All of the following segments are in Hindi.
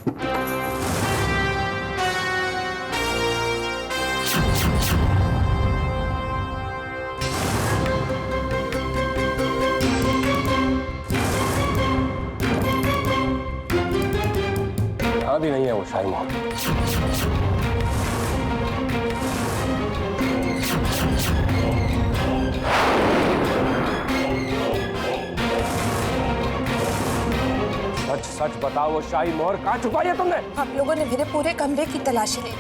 यहाँ भी नहीं है वो शाही मोहर। सच सच बताओ, वो शाही मोहर कहाँ छुपाई है तुमने? आप लोगों ने मेरे पूरे कमरे की तलाशी ली।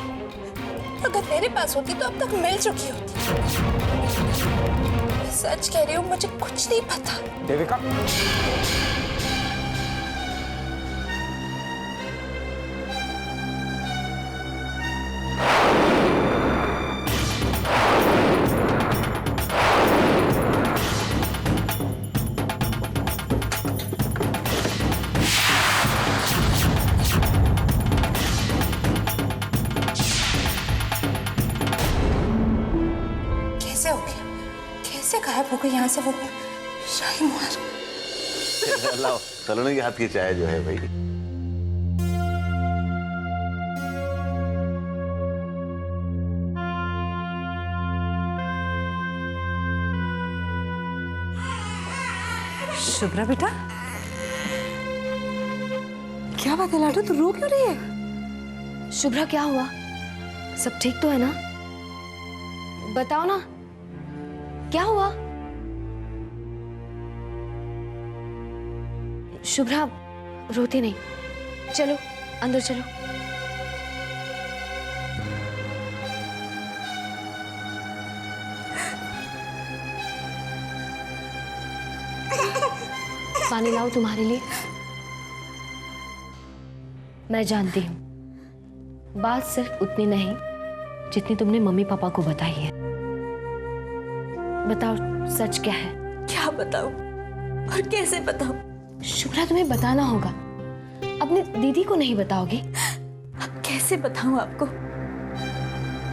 अगर मेरे पास होती तो अब तक मिल चुकी होती। मैं सच कह रही हूँ, मुझे कुछ नहीं पता। देविका, कैसे गायब हो गई यहाँ से वो शाही मोहर? लाओ सलोनी के हाथ की चाय जो है भाई। शुभ्रा बेटा, क्या बात है लाडो, तू रो क्यों रही है? शुभ्रा क्या हुआ? सब ठीक तो है ना? बताओ ना, क्या हुआ? शुभ्रा रोती नहीं, चलो अंदर चलो। पानी लाओ तुम्हारे लिए। मैं जानती हूँ बात सिर्फ उतनी नहीं जितनी तुमने मम्मी पापा को बताई है। बताओ सच क्या है? क्या बताऊं और कैसे बताऊं? शुभ्रा तुम्हें बताना होगा, अपनी दीदी को नहीं बताओगी? अब कैसे बताऊं आपको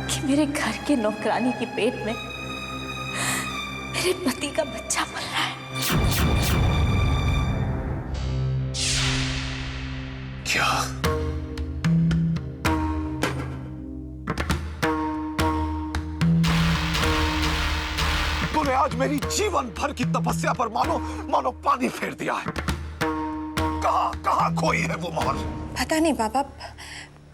कि मेरे घर के नौकरानी के पेट में मेरे पति का बच्चा पल रहा है। क्या? तूने आज मेरी जीवन भर की तपस्या पर मानो पानी फेर दिया है। कहाँ खोई है वो मोहर? पता नहीं बाबा,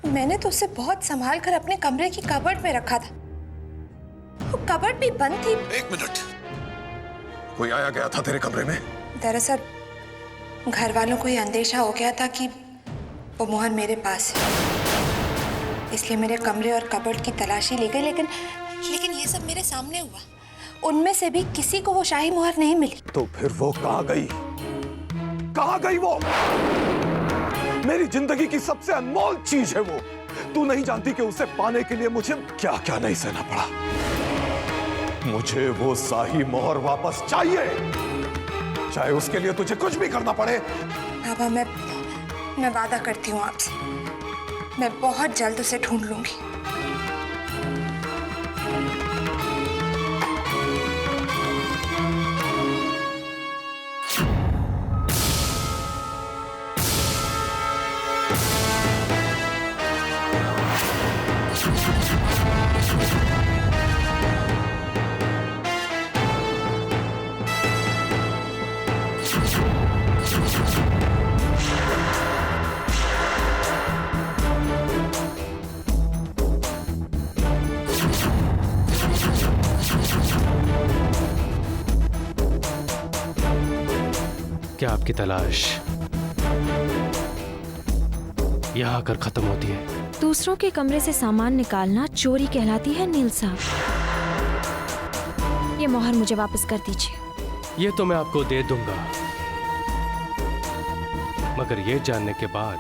मैंने तो उसे बहुत संभाल कर अपने कमरे की कबर्ड में रखा था। वो कबर्ड भी बंद थी। एक मिनट, कोई आया गया था तेरे कमरे में? दरअसल घर वालों को ये अंदेशा हो गया था कि वो मोहर मेरे पास है, इसलिए मेरे कमरे और कबर्ड की तलाशी ली गई। लेकिन ये सब मेरे सामने हुआ। उनमें से भी किसी को वो शाही मोहर नहीं मिली। तो फिर वो कहाँ गई? कहाँ गई वो? मेरी जिंदगी की सबसे अनमोल चीज है वो। तू नहीं जानती कि उसे पाने के लिए मुझे क्या क्या नहीं सहना पड़ा। मुझे वो शाही मोहर वापस चाहिए, चाहे उसके लिए तुझे कुछ भी करना पड़े। बाबा, मैं वादा करती हूँ आपसे, मैं बहुत जल्द उसे ढूंढ लूंगी। क्या आपकी तलाश यहाँ आकर खत्म होती है? दूसरों के कमरे से सामान निकालना चोरी कहलाती है नील साहब। ये मोहर मुझे वापस कर दीजिए। ये तो मैं आपको दे दूंगा, मगर ये जानने के बाद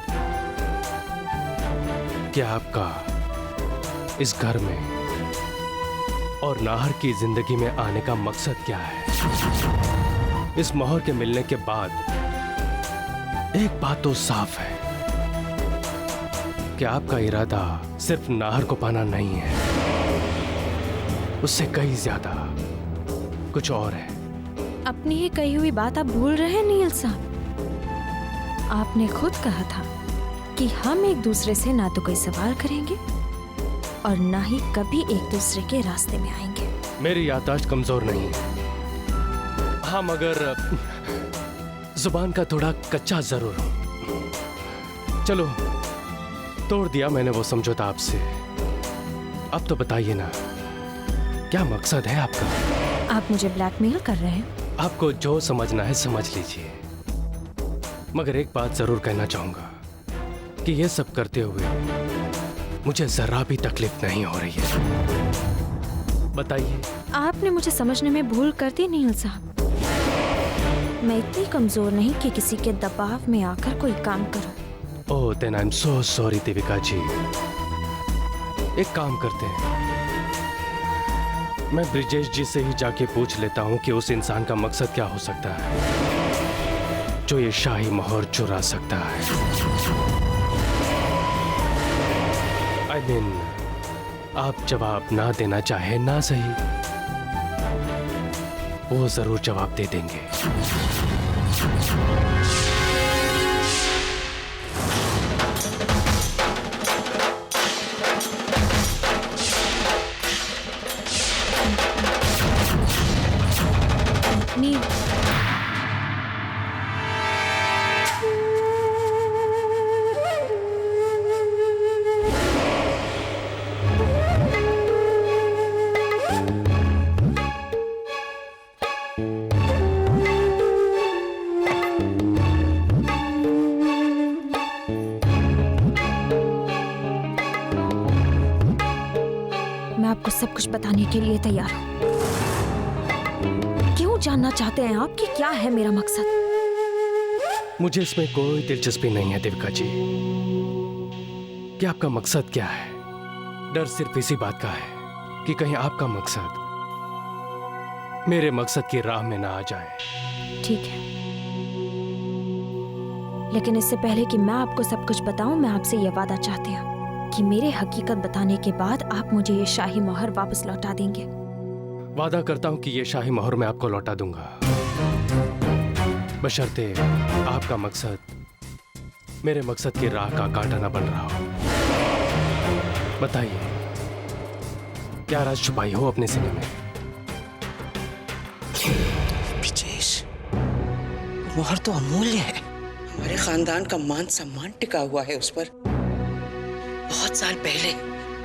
कि आपका इस घर में और नाहर की जिंदगी में आने का मकसद क्या है। इस मोहर के मिलने के बाद एक बात तो साफ है कि आपका इरादा सिर्फ नाहर को पाना नहीं है, उससे कहीं ज्यादा कुछ और है। अपनी ही कही हुई बात आप भूल रहे हैं नील साहब। आपने खुद कहा था कि हम एक दूसरे से ना तो कोई सवाल करेंगे और ना ही कभी एक दूसरे के रास्ते में आएंगे। मेरी याददाश्त कमजोर नहीं है, हाँ मगर जुबान का थोड़ा कच्चा जरूर हूं। चलो तोड़ दिया मैंने वो समझौता आपसे। अब तो बताइए ना, क्या मकसद है आपका? आप मुझे ब्लैकमेल कर रहे हैं? आपको जो समझना है समझ लीजिए, मगर एक बात जरूर कहना चाहूंगा कि ये सब करते हुए मुझे जरा भी तकलीफ नहीं हो रही है। बताइए। आपने मुझे समझने में भूल कर दी नील साहब। मैं इतनी कमजोर नहीं कि किसी के दबाव में आकर कोई काम करूं। Oh then I am so sorry Devika ji. एक काम करते हैं, मैं ब्रिजेश जी से ही जाके पूछ लेता हूं कि उस इंसान का मकसद क्या हो सकता है जो ये शाही मोहर चुरा सकता है। आई मीन, आप जवाब ना देना चाहे ना सही, वो जरूर जवाब दे देंगे। नील, मैं आपको सब कुछ बताने के लिए तैयार हूं। क्यों जानना चाहते हैं आप कि क्या है मेरा मकसद? मुझे इसमें कोई दिलचस्पी नहीं है देविका जी कि आपका मकसद क्या है। डर सिर्फ इसी बात का है कि कहीं आपका मकसद मेरे मकसद की राह में ना आ जाए। ठीक है, लेकिन इससे पहले कि मैं आपको सब कुछ बताऊं, मैं आपसे यह वादा चाहती हूँ कि मेरे हकीकत बताने के बाद आप मुझे ये शाही मोहर वापस लौटा देंगे। वादा करता हूं कि ये शाही मोहर मैं आपको लौटा दूंगा, बशर्ते आपका मकसद मेरे मकसद की राह का कांटा न बन रहा हो। बताइए, क्या राज छुपाई हो अपने सीने में? ब्रिजेश, मोहर तो अमूल्य है। हमारे खानदान का मान सम्मान टिका हुआ है उस पर। बहुत साल पहले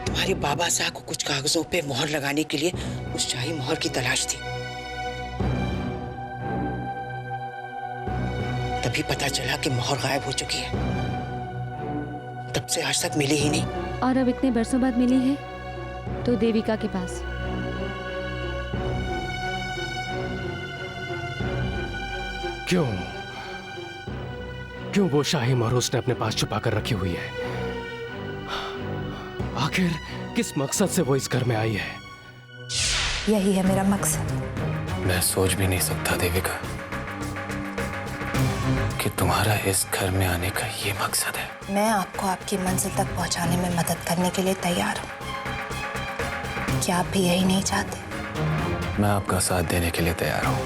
तुम्हारे बाबा साहब को कुछ कागजों पे मोहर लगाने के लिए उस शाही मोहर की तलाश थी। तभी पता चला कि मोहर गायब हो चुकी है। तब से आज तक मिली ही नहीं। और अब इतने बरसों बाद मिली है तो देविका के पास। क्यों क्यों वो शाही मोहर उसने अपने पास छुपा कर रखी हुई है? आखिर किस मकसद से वो इस घर में आई है? यही है मेरा मकसद। मैं सोच भी नहीं सकता देविका कि तुम्हारा इस घर में आने का ये मकसद है। मैं आपको आपकी मंजिल तक पहुंचाने में मदद करने के लिए तैयार हूं। क्या आप भी यही नहीं चाहते? मैं आपका साथ देने के लिए तैयार हूं।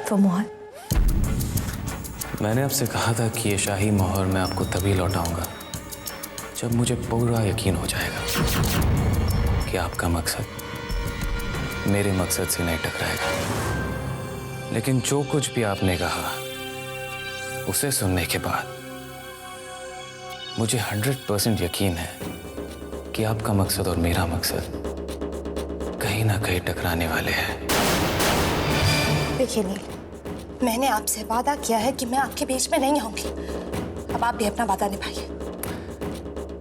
तो मोहर, मैंने आपसे कहा था कि ये शाही मोहर मैं आपको तभी लौटाऊंगा जब मुझे पूरा यकीन हो जाएगा कि आपका मकसद मेरे मकसद से नहीं टकराएगा। लेकिन जो कुछ भी आपने कहा उसे सुनने के बाद मुझे 100% यकीन है कि आपका मकसद और मेरा मकसद कहीं ना कहीं टकराने वाले हैं। देखिए नील, मैंने आपसे वादा किया है कि मैं आपके बीच में नहीं आऊंगी। अब आप भी अपना वादा निभाइए।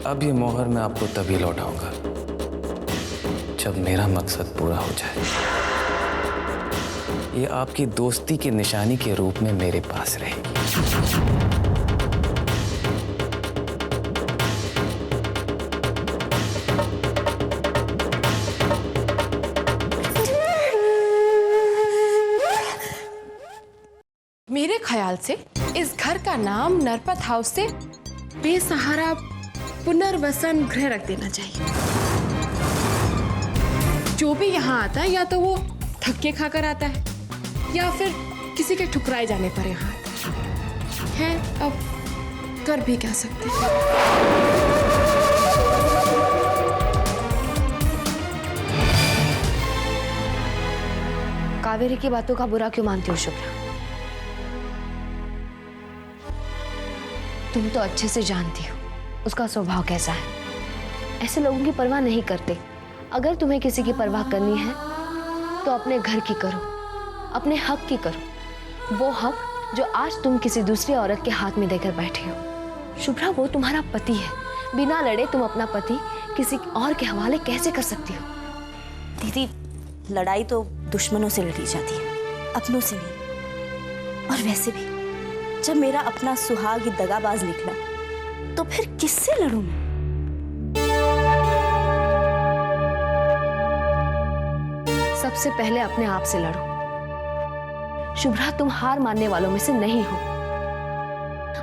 अब ये मोहर मैं आपको तभी लौटाऊंगा जब मेरा मकसद पूरा हो जाए। ये आपकी दोस्ती की निशानी के रूप में मेरे पास रहेगी। मेरे ख्याल से इस घर का नाम नरपत हाउस से बेसहारा पुनर्वसन गृह रख देना चाहिए। जो भी यहाँ आता है या तो वो थक्के खाकर आता है या फिर किसी के ठुकराए जाने पर यहाँ आता है। अब कर भी क्या सकते हैं। कावेरी की बातों का बुरा क्यों मानती हो शुभ्रा? तुम तो अच्छे से जानती हो उसका स्वभाव कैसा है। ऐसे लोगों की परवाह नहीं करते। अगर तुम्हें किसी की परवाह करनी है तो अपने घर की करो, अपने हक की करो। वो हक जो आज तुम किसी दूसरी औरत के हाथ में देकर बैठे हो। शुभ्रा, वो तुम्हारा पति है। बिना लड़े तुम अपना पति किसी और के हवाले कैसे कर सकती हो? दीदी, लड़ाई तो दुश्मनों से लड़ी जाती है, अपनों से नहीं। और वैसे भी जब मेरा अपना सुहाग ही दगाबाज निकला तो फिर किससे लड़ूं मैं? सबसे पहले अपने आप से लड़ो। शुभ्रा, तुम हार मानने वालों में से नहीं हो।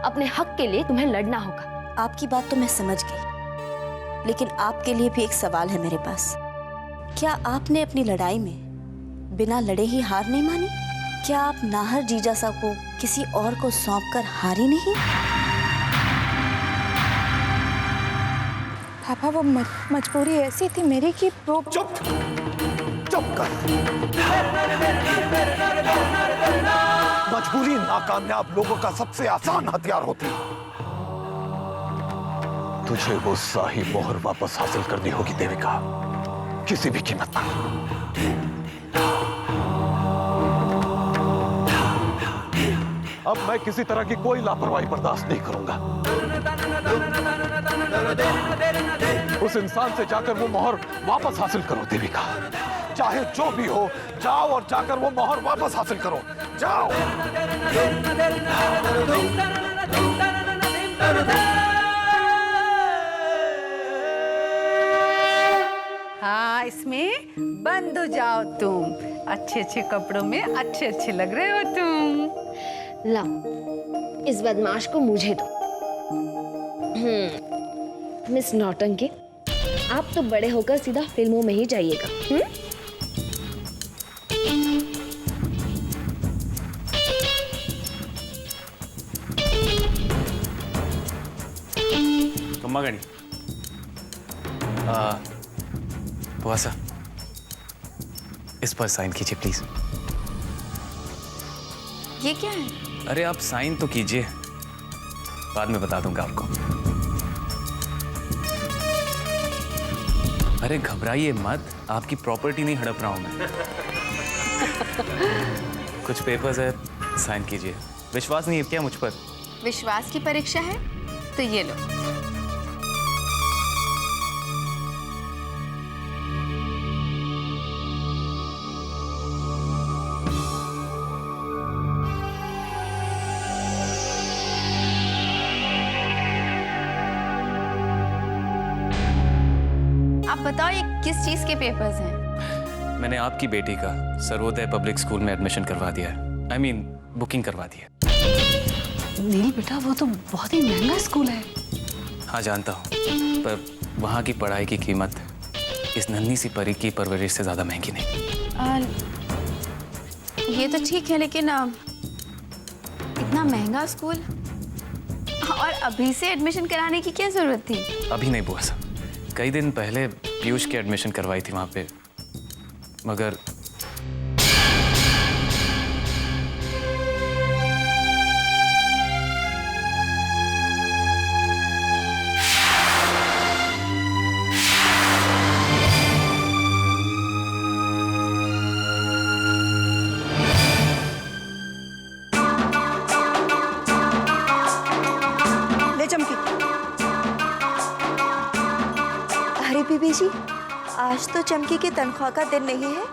अपने हक के लिए तुम्हें लड़ना होगा। आपकी बात तो मैं समझ गई, लेकिन आपके लिए भी एक सवाल है मेरे पास। क्या आपने अपनी लड़ाई में बिना लड़े ही हार नहीं मानी? क्या आप नाहर जीजा साहब को किसी और को सौंपकर हारी नहीं? पापा, वो मजबूरी ऐसी थी मेरी कि वो... चुप कर। मजबूरी नाकामयाब लोगों का सबसे आसान हथियार होती है। तुझे वो शाही मोहर वापस हासिल करनी होगी देविका, किसी भी कीमत पर। अब मैं किसी तरह की कोई लापरवाही बर्दाश्त नहीं करूंगा। उस इंसान से जाकर वो मोहर वापस हासिल करो देविका। चाहे जो भी हो, जाओ और जाकर वो मोहर वापस हासिल करो। जाओ। हाँ, इसमें बंद हो जाओ तुम। अच्छे अच्छे कपड़ों में अच्छे अच्छे लग रहे हो तुम। लाओ, इस बदमाश को मुझे दो। मिस नौटंकी, आप तो बड़े होकर सीधा फिल्मों में ही जाइएगा। कम्मा गणी बुआसा, इस पर साइन कीजिए प्लीज। ये क्या है? अरे आप साइन तो कीजिए, बाद में बता दूंगा आपको। अरे घबराइए मत, आपकी प्रॉपर्टी नहीं हड़प रहा हूं मैं। कुछ पेपर्स है, साइन कीजिए। विश्वास नहीं है क्या मुझ पर? विश्वास की परीक्षा है तो ये लो। आप बताओ, ये किस चीज के पेपर्स हैं? मैंने आपकी बेटी का सर्वोदय पब्लिक स्कूल में एडमिशन करवा दिया है। I mean, बुकिंग करवा दी है। नील बेटा, वो तो बहुत ही महंगा स्कूल है। हाँ जानता हूँ, पर वहाँ की पढ़ाई की कीमत इस नन्ही सी परी की परवरिश से ज्यादा महंगी नहीं। ये तो ठीक है, लेकिन इतना महंगा स्कूल और अभी से एडमिशन कराने की क्या जरूरत थी? अभी नहीं बुआ साहब, कई दिन पहले पीयूष की एडमिशन करवाई थी वहाँ पे, मगर बीबी जी, आज तो चमकी की तनख्वाह का दिन नहीं है,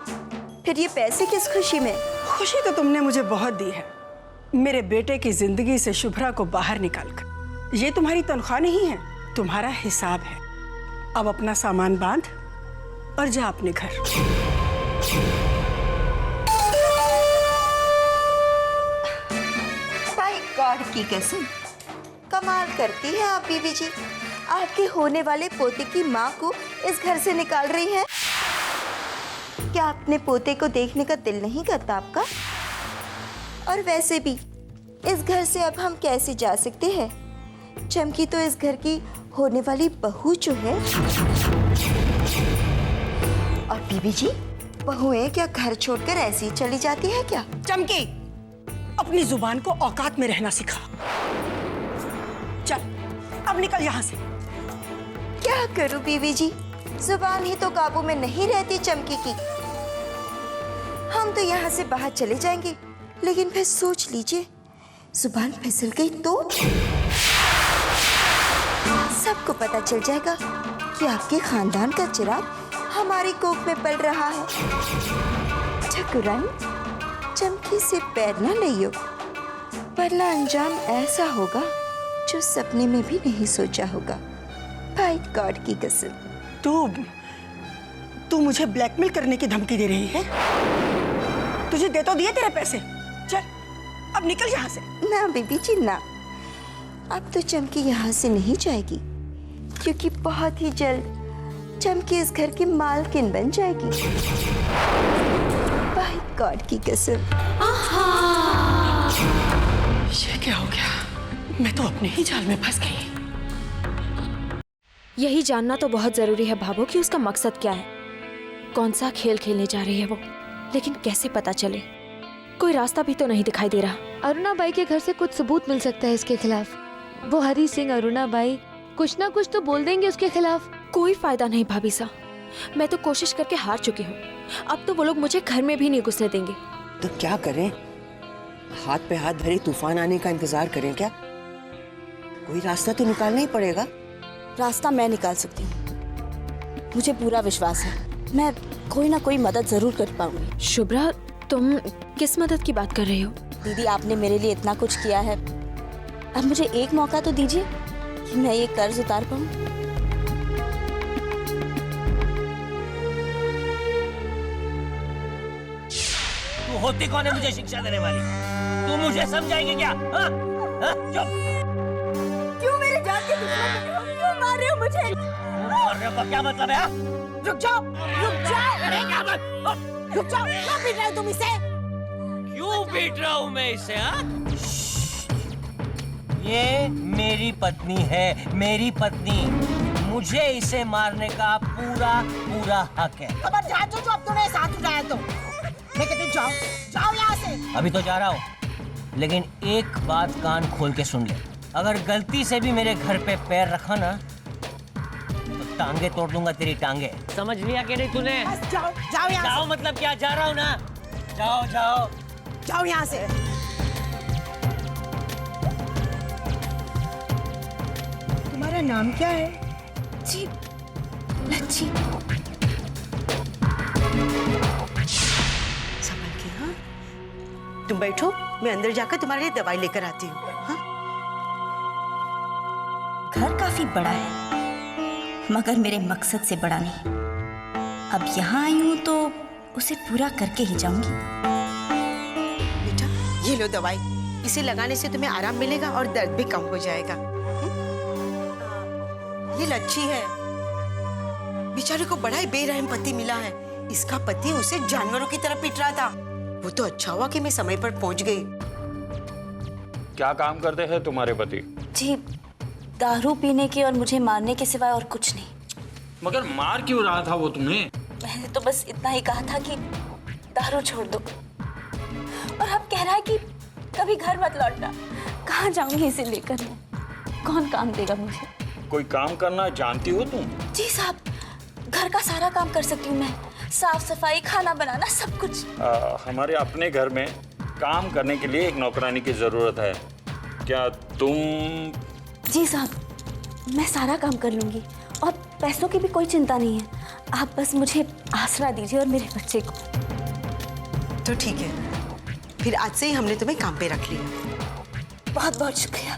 फिर ये पैसे किस खुशी में? खुशी तो तुमने मुझे बहुत दी है, मेरे बेटे की जिंदगी से शुभ्रा को बाहर निकालकर। ये तुम्हारी तनख्वाह नहीं है, तुम्हारा हिसाब है। अब अपना सामान बांध और जा अपने घर। माय गॉड, गॉड की कसम, कमाल करती है आप बीबी जी। आपके होने वाले पोते की माँ को इस घर से निकाल रही हैं। क्या अपने पोते को देखने का दिल नहीं करता आपका? और वैसे भी इस घर से अब हम कैसे जा सकते हैं? चमकी तो इस घर की होने वाली बहू जो है। और बीबी जी, बहुएं क्या घर छोड़कर ऐसे ही चली जाती है क्या? चमकी, अपनी जुबान को औकात में रहना सिखा। चल, अब निकल यहाँ से। क्या करूं बीबी जी, जुबान ही तो काबू में नहीं रहती चमकी की। हम तो यहाँ से बाहर चले जाएंगे, लेकिन फिर सोच लीजिए, जुबान फिसल गई तो सबको पता चल जाएगा कि आपके खानदान का चिराग हमारी कोख में पल रहा है। ठकुराइन, चमकी से पैर न लियो, वरना अंजाम ऐसा होगा जो सपने में भी नहीं सोचा होगा। बाय गॉड की कसम। तू मुझे ब्लैकमेल करने की धमकी दे रही है? तुझे दे तो दिए तेरे पैसे। चल, अब निकल यहाँ से। ना बीबी जी ना, अब तो चमकी यहाँ से नहीं जाएगी, क्योंकि बहुत ही जल्द चमकी इस घर की मालकिन बन जाएगी। बाय गॉड की कसम। ये क्या हो गया? मैं तो अपने ही जाल में फंस गई। यही जानना तो बहुत जरूरी है भाभो कि उसका मकसद क्या है, कौन सा खेल खेलने जा रही है वो। लेकिन कैसे पता चले? कोई रास्ता भी तो नहीं दिखाई दे रहा। अरुणा बाई के घर से कुछ सबूत मिल सकता है इसके खिलाफ। वो हरी सिंह, अरुणा बाई कुछ ना कुछ तो बोल देंगे उसके खिलाफ। कोई फायदा नहीं भाभी सा, मैं तो कोशिश करके हार चुकी हूँ। अब तो वो लोग मुझे घर में भी नहीं घुसने देंगे। तो क्या करें? हाथ पे हाथ धरे तूफान आने का इंतजार करें क्या? कोई रास्ता तो निकालना ही पड़ेगा। रास्ता मैं निकाल सकती हूँ, मुझे पूरा विश्वास है। मैं कोई ना कोई मदद जरूर कर पाऊंगी। शुभ्रा, तुम किस मदद की बात कर रही हो? दीदी, आपने मेरे लिए इतना कुछ किया है, अब मुझे एक मौका तो दीजिए कि मैं ये कर्ज उतार पाऊं। तू होती कौन है मुझे शिक्षा देने वाली? तू मुझे समझाएगी क्या? चुप। क्यों मेरे जान के दुश्मन क्यों मार रहे हो मुझे? मारने का क्या मतलब है? रुक जाओ, रुक जाओ। अरे क्या रुक जाओ, क्यों पीट रहे हो तुम इसे? क्यों पीट रहा हूँ मैं इसे? ये मेरी पत्नी है, मेरी पत्नी। मुझे इसे मारने का पूरा हक है। खबर जा जो अब तूने साथ उठाया तो। मैं कहती जाओ, जाओ यहाँ से। अभी तो जा रहा हूँ, लेकिन एक बात कान खोल के सुन ले। अगर गलती से भी मेरे घर पे पैर रखा ना, तो टांगे तोड़ दूंगा तेरी टांगे। समझ लिया कि नहीं तूने? बस जाओ, जाओ यहाँ जाओ मतलब क्या? जा रहा हूँ ना। जाओ जाओ जाओ यहाँ से। तुम्हारा नाम क्या है? जी, लच्छी। संभल के। हाँ, तुम बैठो, मैं अंदर जाकर तुम्हारे लिए दवाई लेकर आती हूँ। हाँ? घर काफी बड़ा है, मगर मेरे मकसद से बड़ा नहीं। अब यहाँ आई हूँ तो उसे पूरा करके ही जाऊंगी। बेटा, ये लो दवाई। इसे लगाने से तुम्हें आराम मिलेगा और दर्द भी कम हो जाएगा। ये लच्छी है। बेचारे को बड़ा ही बेरहम पति मिला है। इसका पति उसे जानवरों की तरह पीट रहा था। वो तो अच्छा हुआ कि मैं समय पर पहुंच गई। क्या काम करते हैं तुम्हारे पति? जी, दारू पीने के और मुझे मारने के सिवाय और कुछ नहीं। मगर मार क्यों रहा था वो तुम्हें? मैंने तो बस इतना ही कहा था कि दारू छोड़ दो, और अब कह रहा है कि कभी घर मत लौटना। कहाँ जाऊंगी इसे लेकर मैं? कौन काम देगा मुझे? कोई काम करना जानती हो तुम? जी साहब, घर का सारा काम कर सकती हूँ मैं। साफ सफाई, खाना बनाना, सब कुछ। हमारे अपने घर में काम करने के लिए एक नौकरानी की जरूरत है। क्या तुम? जी साहब, मैं सारा काम कर लूंगी और पैसों की भी कोई चिंता नहीं है। आप बस मुझे आसरा दीजिए और मेरे बच्चे को। तो ठीक है, फिर आज से ही हमने तुम्हें काम पे रख लिया। बहुत बहुत शुक्रिया।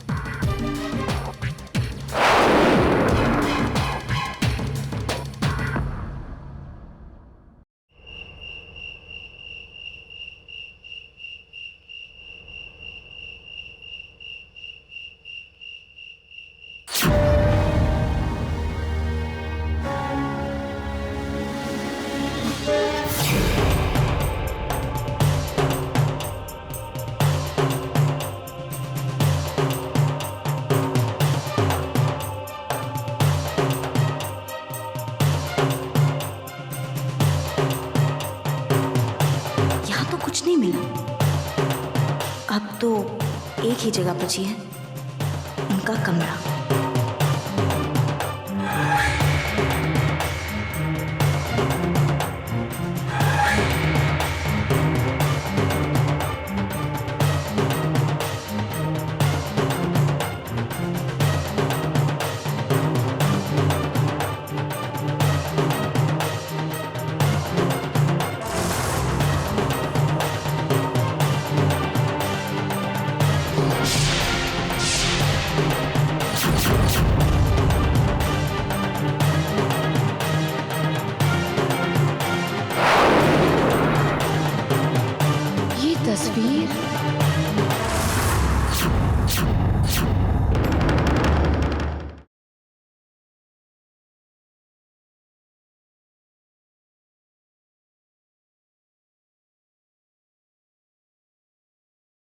कुछ नहीं मिला। अब तो एक ही जगह बची है, उनका कमरा।